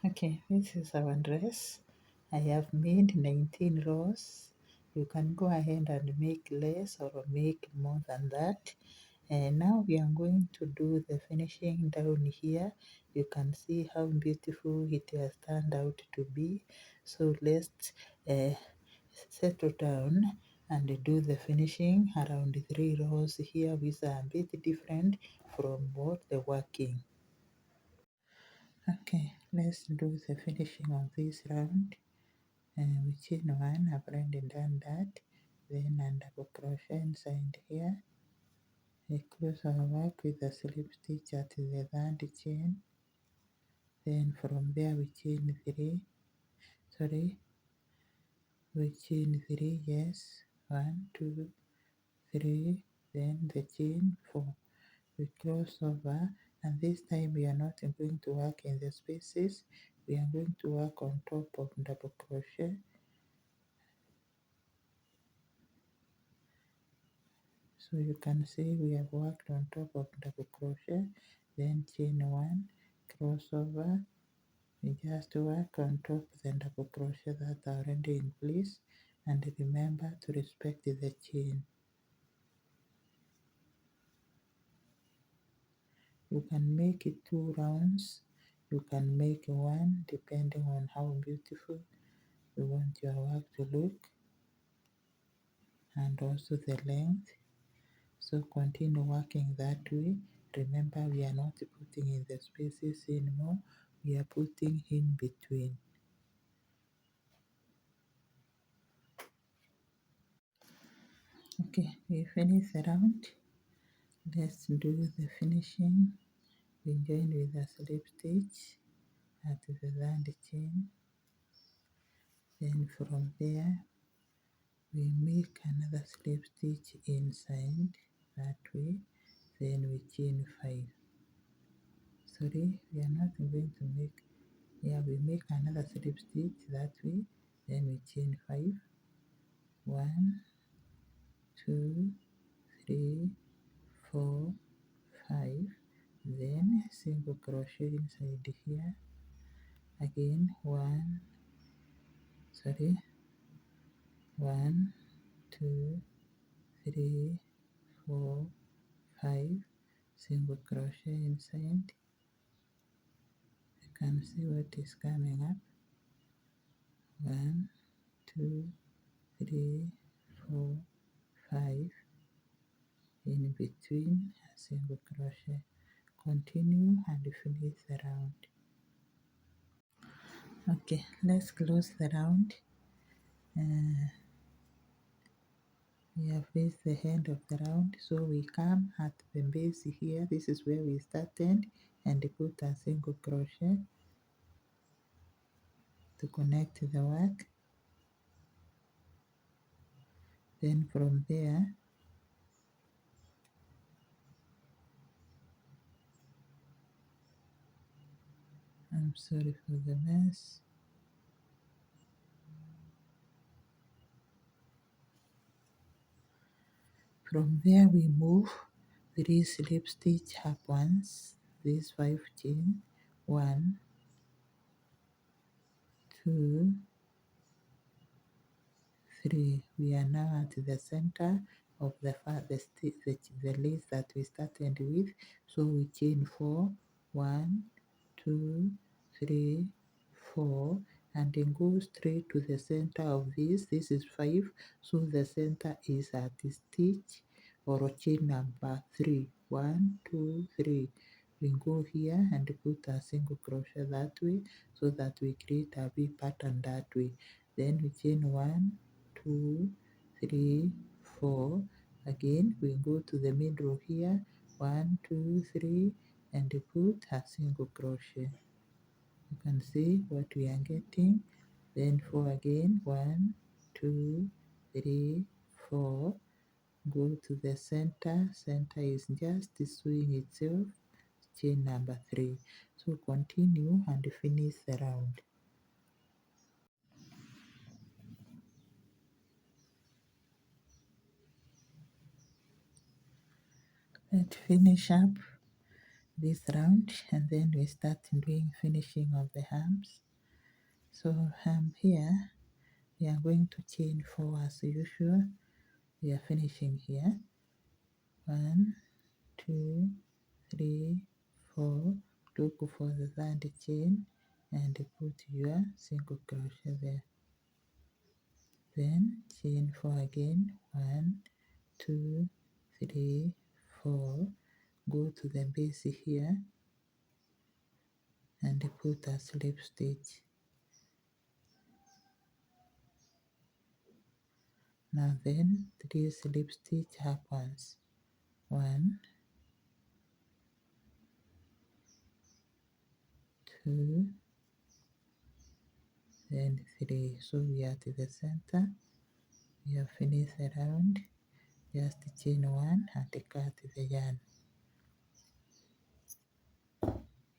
Okay, this is our dress. I have made 19 rows. You can go ahead and make less or make more than that. And now we are going to do the finishing down here. You can see how beautiful it has turned out to be. So let's uh, settle down and do the finishing around 3 rows here, which are a bit different from what the working. Okay, let's do the finishing of this round. We chain one, I've already done that. Then a double crochet inside here. We close our work with a slip stitch at the third chain. Then from there we chain we chain three, yes. 1, 2, 3, then the chain 4. We cross over, and this time we are not going to work in the spaces. We are going to work on top of double crochet. So you can see we have worked on top of double crochet, then chain 1, crossover. We just work on top the double crochet that are already in place, and remember to respect the chain. You can make it 2 rounds, you can make 1 depending on how beautiful you want your work to look, and also the length. So continue working that way. Remember, we are not putting in the spaces anymore, we are putting in between. Okay, we finish the round. Let's do the finishing. We join with a slip stitch at the third chain. Then from there we make another slip stitch inside that way. Then we chain 5. Sorry, we are not going to make, we make another slip stitch that way. Then we chain 5. 1, 2, 3, 4, 5. Then single crochet inside here. Again 1, 2, 3, 4, 5, single crochet inside. You can see what is coming up. 1, 2, 3, 4, 5. In between a single crochet. Continue and finish the round. Okay, let's close the round. We have reached the end of the round, so we come at the base here. This is where we started, and put a single crochet to connect the work. Then from there I'm sorry for the mess. From there we move 3 slip stitch up once, these 5 chain, 1, 2, 3. We are now at the center of the lace that we started with, so we chain 4, 1, 2, 3, 4, and then go straight to the center of this. This is 5, so the center is at the stitch or chain number 3. 1, 2, 3. We go here and put a single crochet that way, so that we create a V pattern that way. Then we chain 1, 2, 3, 4. Again we go to the middle here, 1, 2, 3, and put a single crochet. You can see what we are getting. Then 4 again, 1, 2, 3, 4. Go to the center. Center is just sewing itself, chain number 3. So continue and finish the round. Let's finish up this round, and then we start doing finishing of the arms. So here we are going to chain 4 as usual. We are finishing here. 1, 2, 3, 4. Look for the third chain and put your single crochet there. Then chain 4 again. 1, 2, 3, 4. Go to the base here and put a slip stitch. Now then 3 slip stitch happens. 1, 2, then 3. So we are to the center. We have finished the round. Just chain 1 and cut the yarn.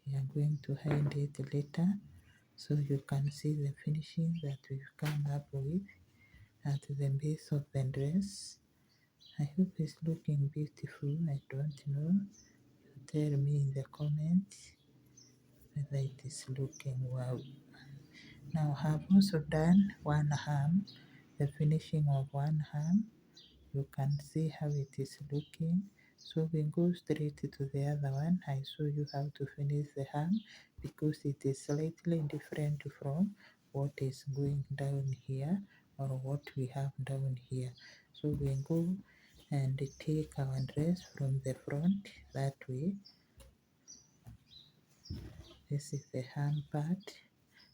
We are going to hide it later so you can see the finishing that we've come up with at the base of the dress. I hope it's looking beautiful. I don't know. You tell me in the comments whether it is looking wow. Now I have also done one arm, the finishing of one arm. You can see how it is looking. So we go straight to the other one. I show you how to finish the arm because it is slightly different from what is going down here or what we have down here. So we go and take our dress from the front that way. This is the arm part.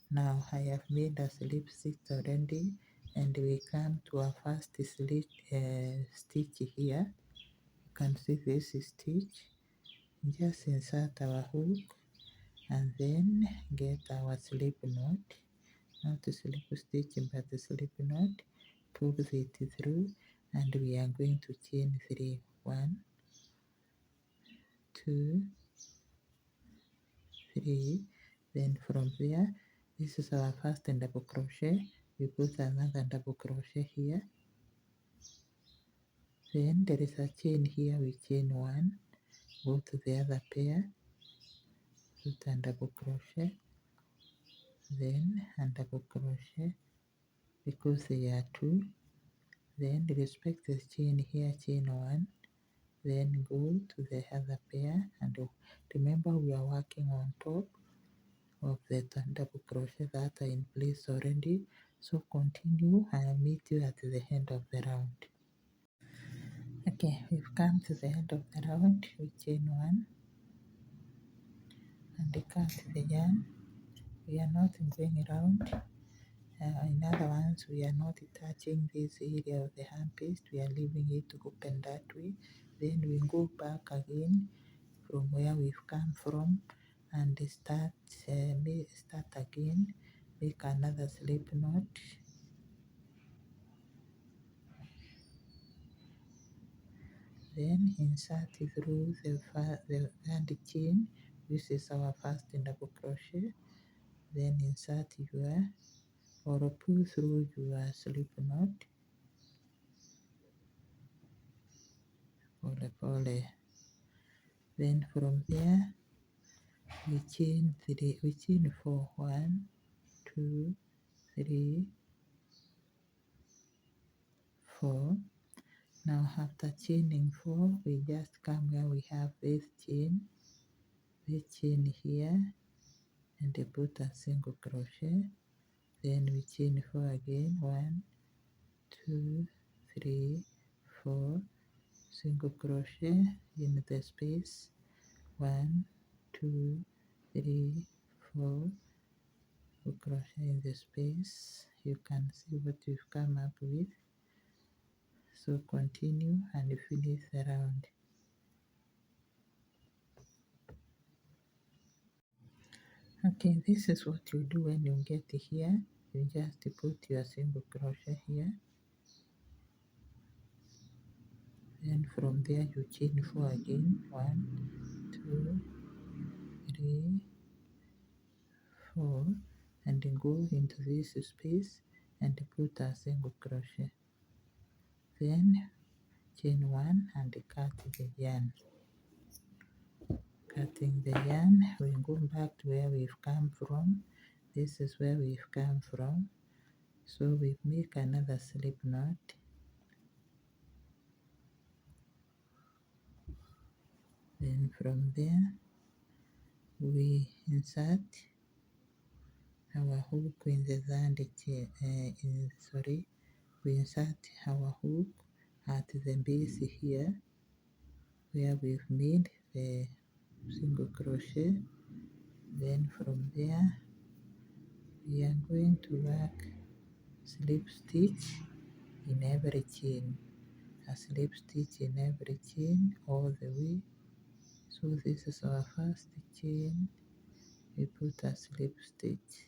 Now I have made a slip stitch already, and we come to our first slip stitch here. You can see this stitch. Just insert our hook and then get our slip knot, not a slip stitch but a slip knot. Pull it through and we are going to chain 3. 1, 2, 3. Then from there, this is our first double crochet. We put another double crochet here. Then there is a chain here. We chain 1, go to the other pair, put a double crochet, then a double crochet because they are 2. Then respect the chain here, chain 1, then go to the other pair, and remember we are working on top of the double crochet that are in place already. So continue and I'll meet you at the end of the round. Okay, we've come to the end of the round. We chain 1 and cut the yarn. We are not going around. In other ones, we are not touching this area of the hand paste. We are leaving it open that way. Then we go back again from where we've come from and start again. Make another slip knot. Then insert through the third chain. This is our first double crochet. Then insert your or pull through your slip knot. Pole pole. Then from there we chain 3. We chain 4. 1, 2, 3, 4. Now after chaining 4, we just come where we have this chain. We chain here and put a single crochet. Then we chain 4 again. 1, 2, 3, 4. Single crochet in the space. 1, 2, 3, 4. Crochet in the space. You can see what you've come up with. So continue and finish the round. Okay, this is what you do when you get here. You just put your single crochet here. Then from there you chain 4 again. 1, 2, 3, 4, and then go into this space and put a single crochet. Then chain 1 and cut the yarn. cutting the yarn, we go back to where we've come from. This is where we've come from. So we make another slip knot. Then from there we insert our hook in the sand. We insert our hook at the base here where we've made the single crochet. Then from there we are going to work slip stitch in every chain, a slip stitch in every chain all the way. So this is our first chain. We put a slip stitch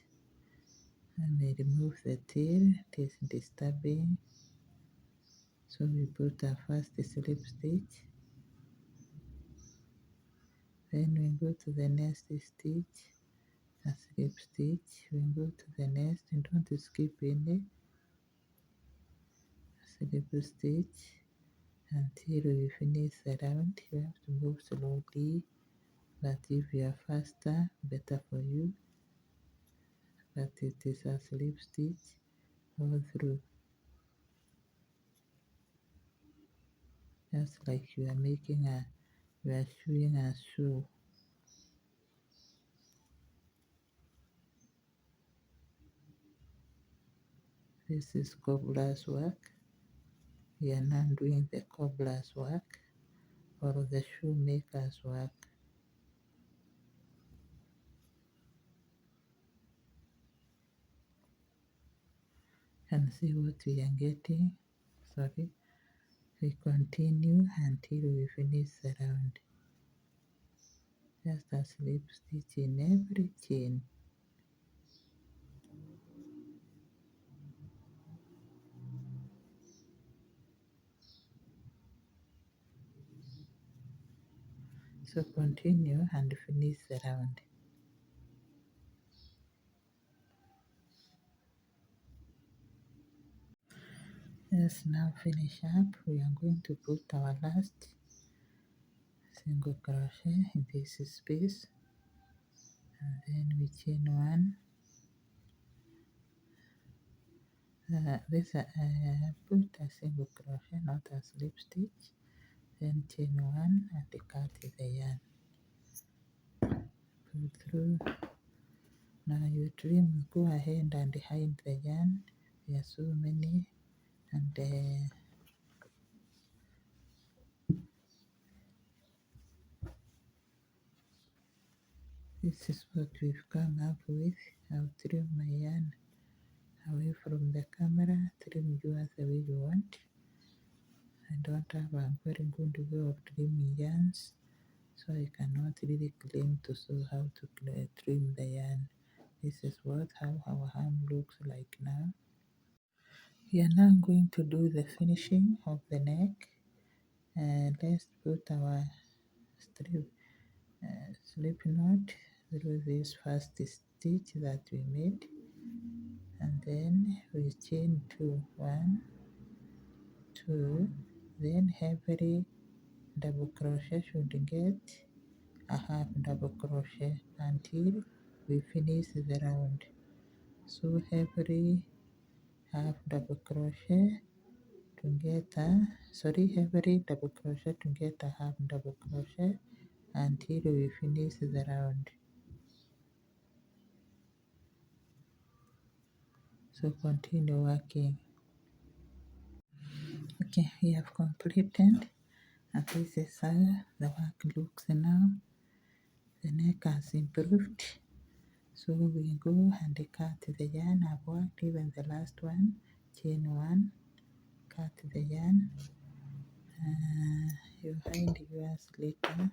and we remove the tail, it is disturbing. So we put our first slip stitch, then we go to the next stitch, a slip stitch, we go to the next, and don't skip any, slip stitch until we finish the round. You have to move slowly, but if you are faster, better for you. But it is a slip stitch all through, just like you are sewing a shoe. This is cobbler's work. We are now doing the cobbler's work or the shoemaker's work. And see what we are getting. Sorry. We continue until we finish the round. Just a slip stitch in every chain. So continue and finish the round. Let's now finish up. We are going to put our last single crochet in this space, and then we chain one. Put a single crochet, not a slip stitch, then chain one and cut the yarn. Pull through. Now you trim, go ahead and hide the yarn. There are so many, and this is what we've come up with. I'll trim my yarn away from the camera, trim yours the way you want. I don't have a very good way of trimming yarns, so I cannot really claim to show how to trim the yarn. This is how our arm looks like now. We are now going to do the finishing of the neck. Let's put our slip knot through this first stitch that we made, and then we chain two, 1, 2, then every double crochet should get a half double crochet until we finish the round. So every half double crochet to get every double crochet to get a half double crochet until we finish the round. So continue working. Okay, we have completed, and this is how the work looks now. The neck has improved. So we go and cut the yarn. I've worked even the last one, chain one, cut the yarn. You find yours later.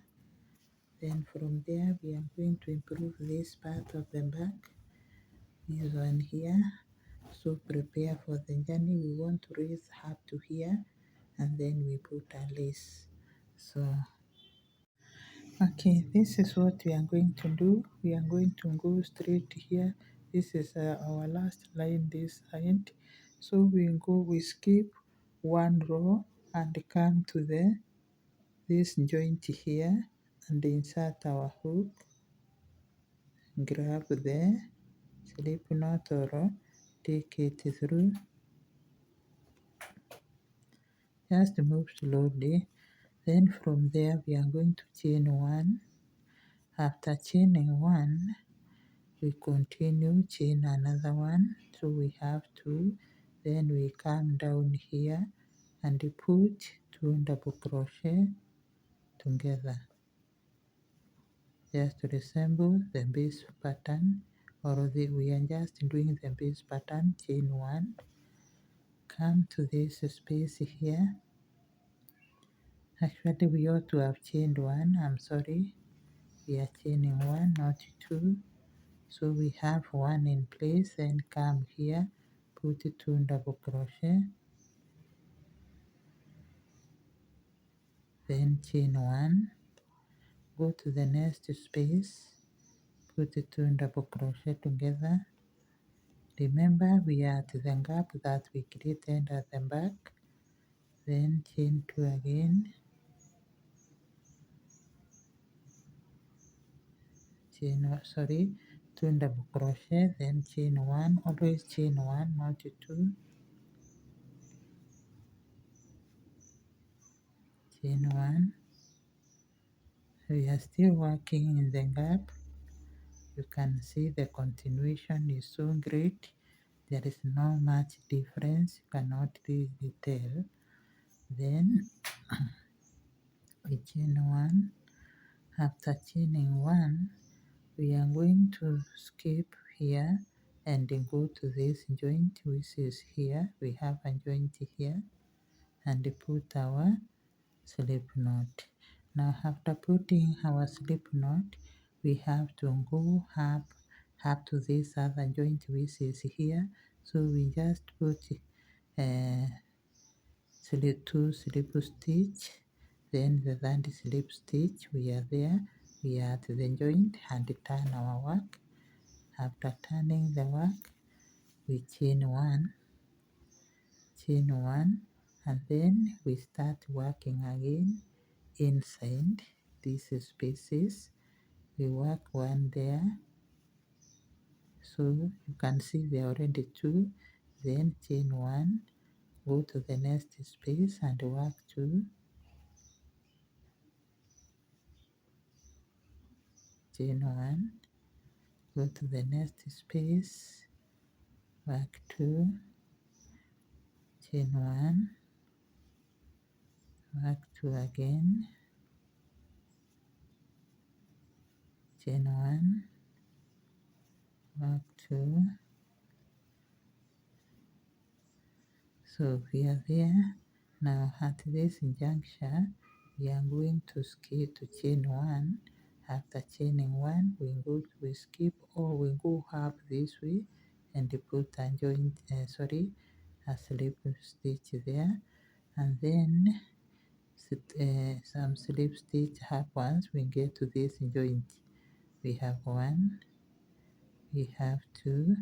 Then from there we are going to improve this part of the back. This one here. So prepare for the journey. We want to raise up to here, and then we put a lace. So okay, this is what we are going to do. We are going to go straight here. This is our last line this side. So we skip one row and come to this joint here, and insert our hook, grab the slip knot or take it through, just move slowly. Then from there we are going to chain one. After chaining one, we continue chain another one, so we have two. Then we come down here and put two double crochet together, just to resemble the base pattern, or we are just doing the base pattern. Chain one, come to this space here. Actually we ought to have chained one, I'm sorry, we are chaining one, not two. So we have one in place, then come here, put two double crochet, then chain one, go to the next space, put two double crochet together. Remember we are at the gap that we created at the back, then chain two again, two double crochet, then chain one, always chain one, not two, chain one. We are still working in the gap. You can see the continuation is so great. There is no much difference. You cannot really tell. Then we chain one. After chaining one, we are going to skip here and then go to this joint which is here. We have a joint here and put our slip knot. Now after putting our slip knot, we have to go up to this other joint which is here. So we just put two slip stitch, then the third slip stitch, we are there, we are at the joint and turn our work. After turning the work, we chain one, and then we start working again inside these spaces. We work one there, so you can see there are already two. Then chain one, go to the next space and work two, chain one, go to the next space, work two, chain one, work two again, chain one, work two. So we are there. Now at this juncture, we are going to skip to chain one. After chaining one, we skip or we go up this way and put a joint, a slip stitch there, and then some slip stitch up once we get to this joint. We have one, we have two,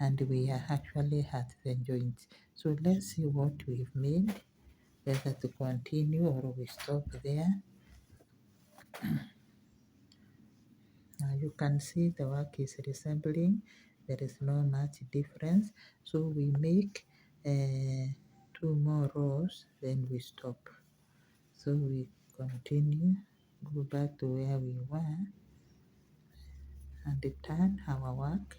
and we are actually at the joint. So let's see what we've made, whether to continue or we stop there. Now you can see the work is resembling, there is no much difference. So we make two more rows, then we stop. So we continue, go back to where we were and turn our work.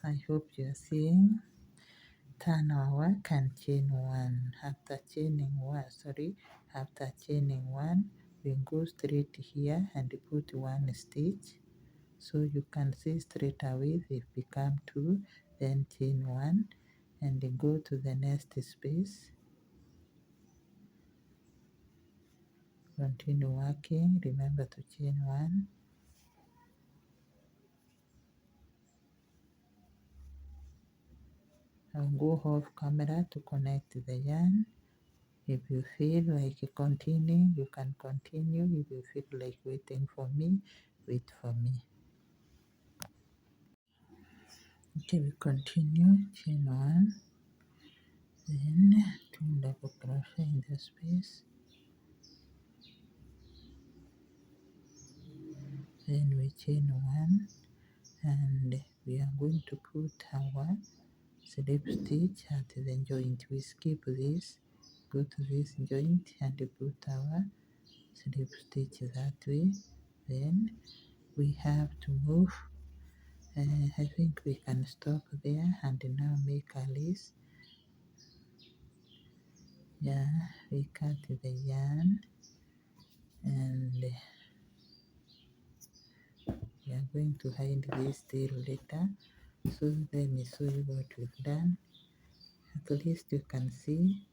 I hope you are seeing. Turn our work and chain one. After chaining one, we go straight here and put one stitch. So you can see straight away they've become two. Then chain one and go to the next space. Continue working. Remember to chain one. I'll go off camera to connect the yarn. If you feel like continuing, you can continue. If you feel like waiting for me, wait for me. Okay, we continue. Chain one, then two double crochet in the space, chain 1, and we are going to put our slip stitch at the joint. We skip this, go to this joint and put our slip stitch that way. Then we have to move. I think we can stop there and now make a lace. Yeah, we cut the yarn and we are going to hide this tail later. So let me show you what we've done. At least you can see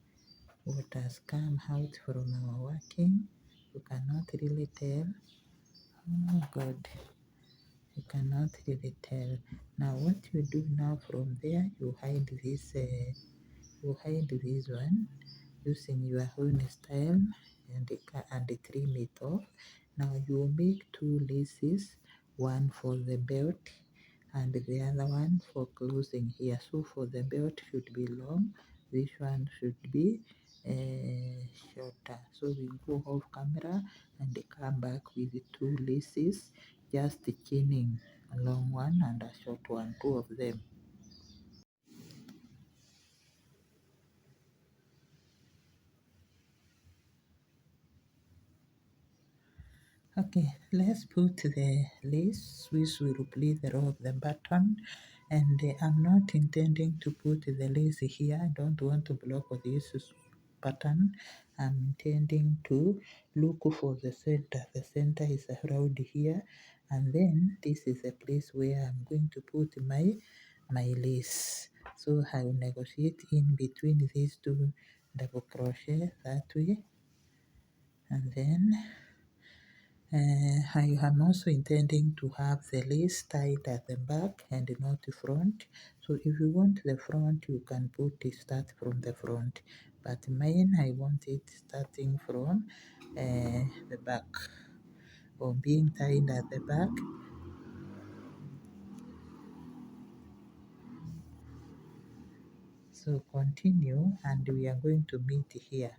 what has come out from our working. You cannot really tell. Oh God, you cannot really tell. Now what you do now from there, you hide this. You hide this one using your own style and trim it off. Now you make two laces, one for the belt and the other one for closing here. So for the belt should be long, this one should be shorter. So we go off camera and come back with the two laces, just chaining a long one and a short one, two of them. Okay, let's put the lace which will replace the row of the button, and I'm not intending to put the lace here. I don't want to block this pattern. I'm intending to look for the center. The center is around here, and then this is a place where I'm going to put my lace. So I will negotiate in between these two double crochet that way, and then I am also intending to have the lace tied at the back and not the front. So if you want the front, you can put it start from the front. But mine, I want it starting from the back, or being tied at the back. So continue, and we are going to meet here.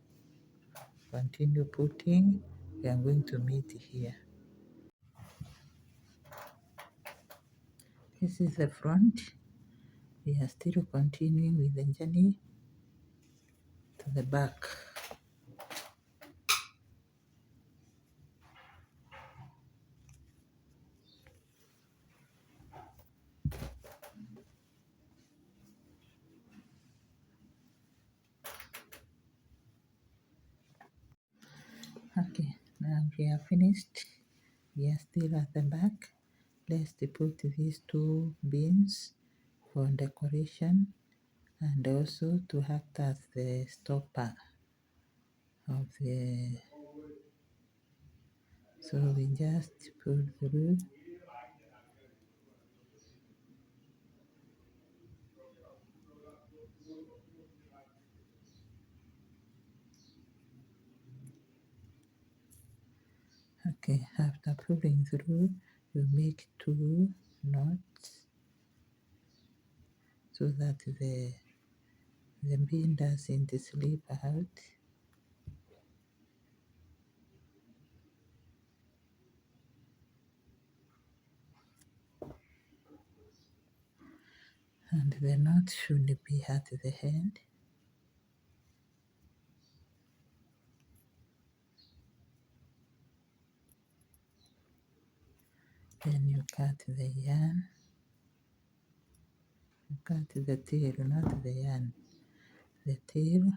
Continue putting, we are going to meet here. This is the front. We are still continuing with the journey to the back. Okay, now we are finished. We are still at the back. Let's put these two beans for decoration and also to act as the stopper of the. So we just pull through. Okay, after pulling through, you make two knots so that the bean doesn't slip out. And the knot should be at the end. Then you cut the yarn. You cut the tail, not the yarn. The tail.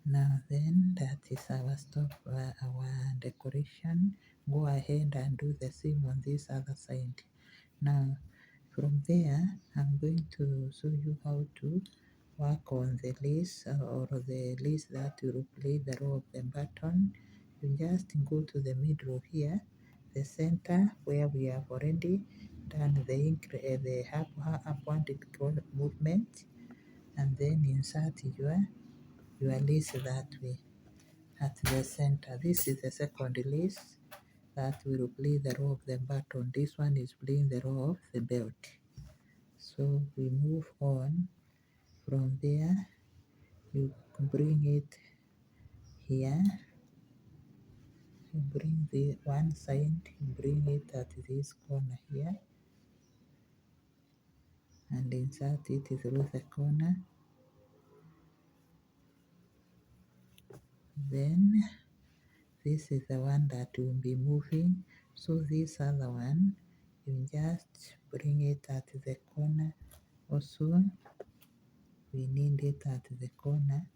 Now then, that is our stop, our decoration. Go ahead and do the same on this other side. Now, from there, I'm going to show you how to work on the lace or the lace that will play the row of the button. You just go to the middle here, the center where we have already done the upward movement, and then insert your lace that way at the center. This is the second lace that will play the row of the button. This one is playing the row of the belt. So we move on from there. You bring it here. You bring the one side, bring it at this corner here and insert it through the corner. Then this is the one that will be moving, so this other one you just bring it at the corner. Also we need it at the corner,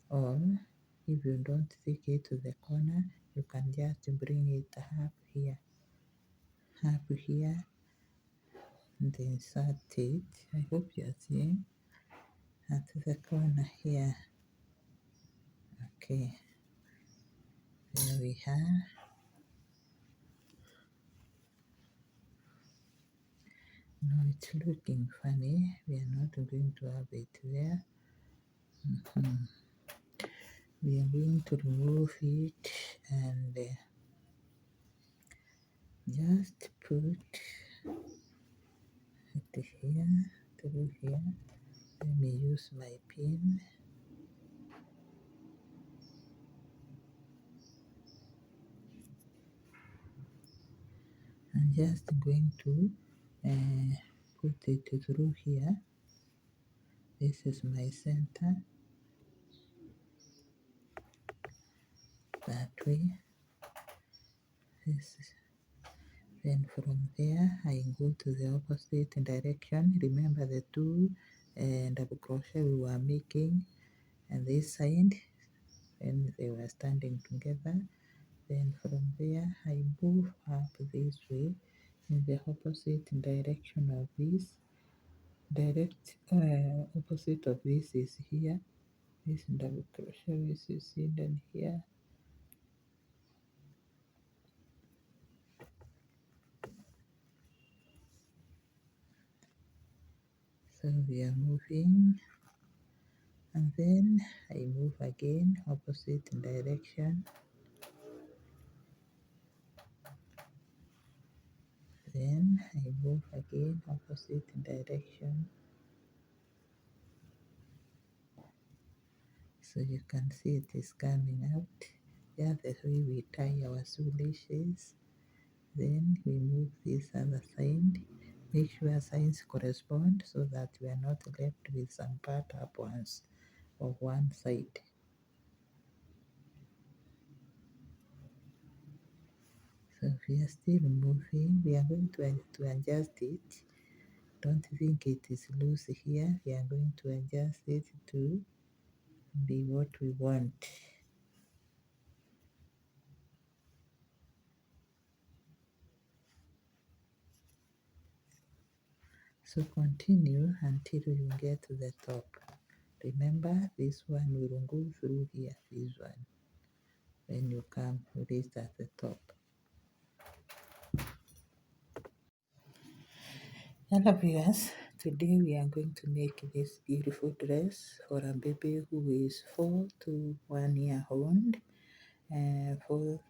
or if you don't stick it to the corner, you can just bring it up here and insert it. I hope you are seeing at the corner here. Okay, there we are. Now it's looking funny. We are not going to have it there. We are going to remove it and just put it here, through here. Let me use my pin. I'm just going to put it through here. This is my center. That way. This is, then from there I go to the opposite direction. Remember the two double crochet we were making and this side, and they were standing together. Then from there I move up this way in the opposite direction of this. Opposite of this is here. This double crochet is hidden here. So we are moving, and then I move again opposite direction. Then I move again opposite direction. So you can see it is coming out. Yeah, the way we tie our shoelaces. Then we move this other side. Make sure sides correspond so that we are not left with some part up once of one side. So we are still moving. We are going to adjust it. Don't think it is loose here. We are going to adjust it to be what we want. So continue until you get to the top. Remember, this one will go through here, this one. When you come, reach at the top. Hello viewers, today we are going to make this beautiful dress for a baby who is 4 to 1 year old, for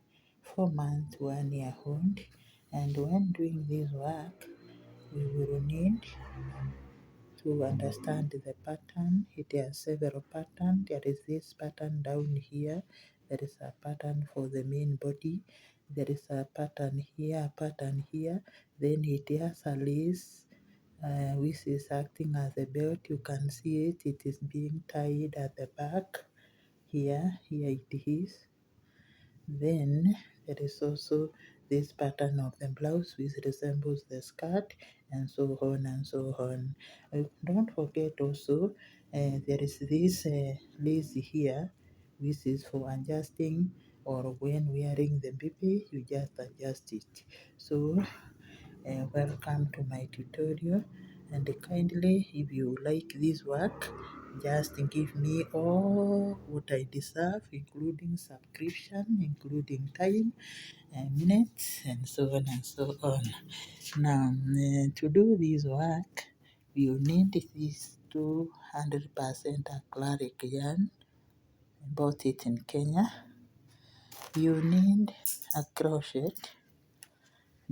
4 months, 1 year old. And when doing this work, we will need to understand the pattern. It has several patterns. There is this pattern down here. There is a pattern for the main body. There is a pattern here, a pattern here. Then it has a lace which is acting as a belt. You can see it. It is being tied at the back. Here it is. Then there is also this pattern of the blouse which resembles the skirt, and so on and so on. Don't forget also there is this lace here which is for adjusting, or when wearing the baby you just adjust it. So welcome to my tutorial, and kindly, if you like this work, just give me all what I deserve, including subscription, including time and minutes, and so on and so on. Now to do this work, you need this 200% acrylic yarn. I bought it in Kenya. You need a crochet,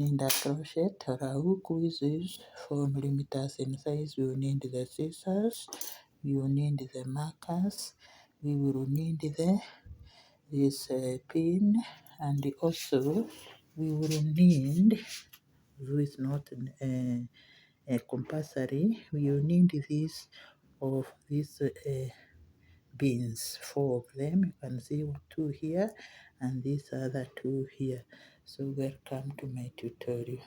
or a hook which is 4 millimeters in size. You need the scissors, you need the markers, we will need this pin, and also we will need, though it's not compulsory, we will need this of these beans, 4 of them. You can see 2 here and these other 2 here. So welcome to my tutorial.